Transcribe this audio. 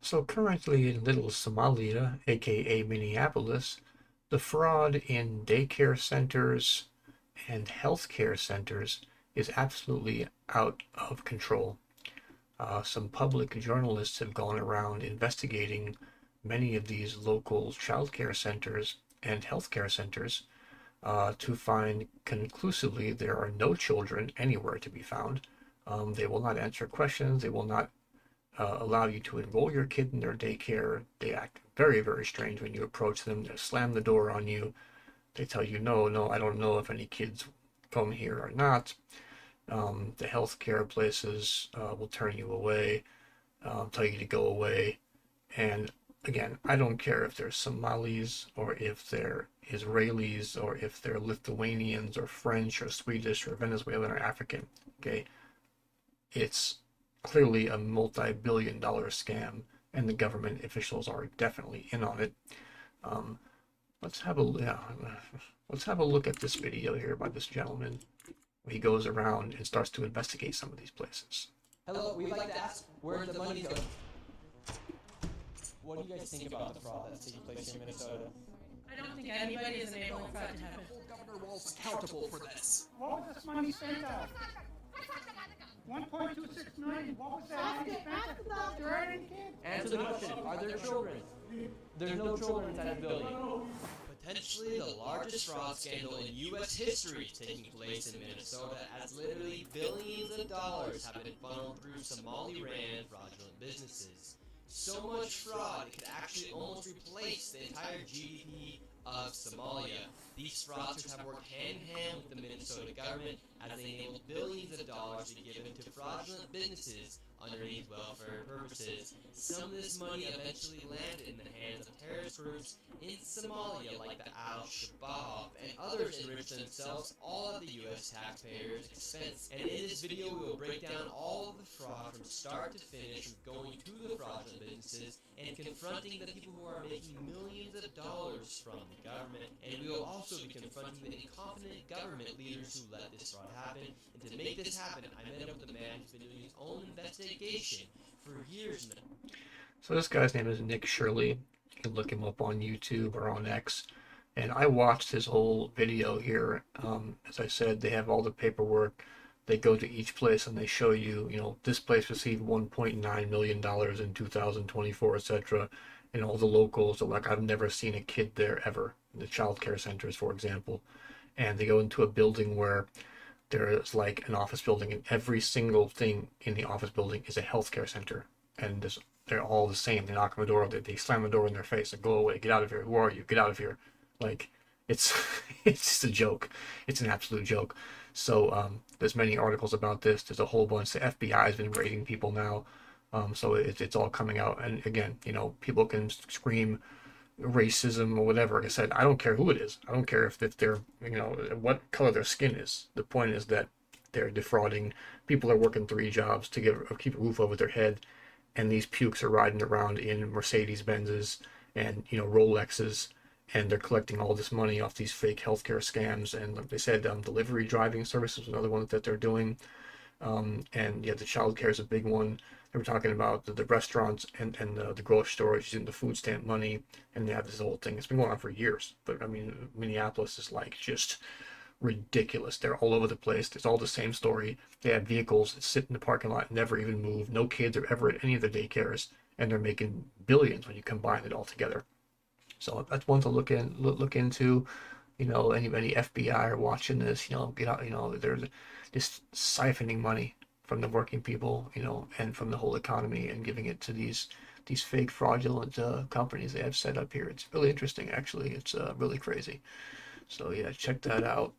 So currently in Little Somalia, aka Minneapolis, the fraud in daycare centers and healthcare centers is absolutely out of control. Some public journalists have gone around investigating many of these local childcare centers and healthcare centers to find conclusively there are no children anywhere to be found. They will not answer questions. They will not allow you to enroll your kid in their daycare. They act very, very strange when you approach them. They slam the door on you. They tell you, no, no, I don't know if any kids come here or not. The healthcare places will turn you away, tell you to go away. And again, I don't care if they're Somalis or if they're Israelis or if they're Lithuanians or French or Swedish or Venezuelan or African. Okay, it's clearly a multi-billion-dollar scam, and the government officials are definitely in on it. Um, let's have a yeah, let's have a look at this video here by this gentleman. He goes around and starts to investigate some of these places. Hello, we'd like to ask where the money goes. What do you guys think about the fraud that's taking place here in Minnesota? I don't think anybody is enabling fraud to happen. Hold Governor Walz accountable for this. What was this money spent on? 1.26 million. What was that money spent on? There aren't any kids. Answer the question, are there children? There's no children inside the building. Potentially the largest fraud scandal in U.S. history is taking place in Minnesota, as literally billions of dollars have been funneled through Somali-ran fraudulent businesses. So much fraud, it could actually almost replace the entire GDP of Somalia. These fraudsters have worked hand-in-hand with the Minnesota government as they enabled billions of dollars to be given to fraudulent businesses underneath welfare purposes. Some of this money eventually landed in the hands of terrorist groups in Somalia like the Al-Shabaab, and others enriched themselves all at the U.S. taxpayers' expense. And in this video we will break down all of the fraud from start to finish, from going to the fraudulent businesses and confronting the people who are making millions of dollars from the government. And we will also be confronting the incompetent government leaders who let this fraud happen. And to make this happen, I met up with a man who's been doing his own investigation for years now. So this guy's name is Nick Shirley. You can look him up on YouTube or on X. And I watched his whole video here. As I said, they have all the paperwork. They go to each place and they show you, this place received $1.9 million in 2024, etc. And all the locals are like, I've never seen a kid there ever. The child care centers, for example. And they go into a building where there is like an office building, and every single thing in the office building is a healthcare center. And they're all the same. They knock on the door, they slam the door in their face, and go away, get out of here. Who are you? Get out of here. Like, it's it's just a joke. It's an absolute joke. So there's many articles about this. There's a whole bunch. The FBI has been raiding people now. So it's all coming out. And again, people can scream racism or whatever. Like I said, I don't care who it is. I don't care if they're, what color their skin is. The point is that they're defrauding. People are working 3 jobs to keep a roof over their head, and these pukes are riding around in Mercedes Benzes and Rolexes, and they're collecting all this money off these fake healthcare scams. And like they said, delivery driving services is another one that they're doing. And yeah, the child care is a big one. They were talking about the restaurants and the grocery stores using the food stamp money, and they have this whole thing. It's been going on for years, but I mean, Minneapolis is like just ridiculous. They're all over the place. It's all the same story. They have vehicles that sit in the parking lot, never even move. No kids are ever at any of the daycares, and they're making billions when you combine it all together. So that's one to look into. Anybody FBI are watching this, get out. They're just siphoning money from the working people, and from the whole economy, and giving it to these fake fraudulent companies they have set up here. It's really interesting, actually. It's really crazy. So yeah, check that out.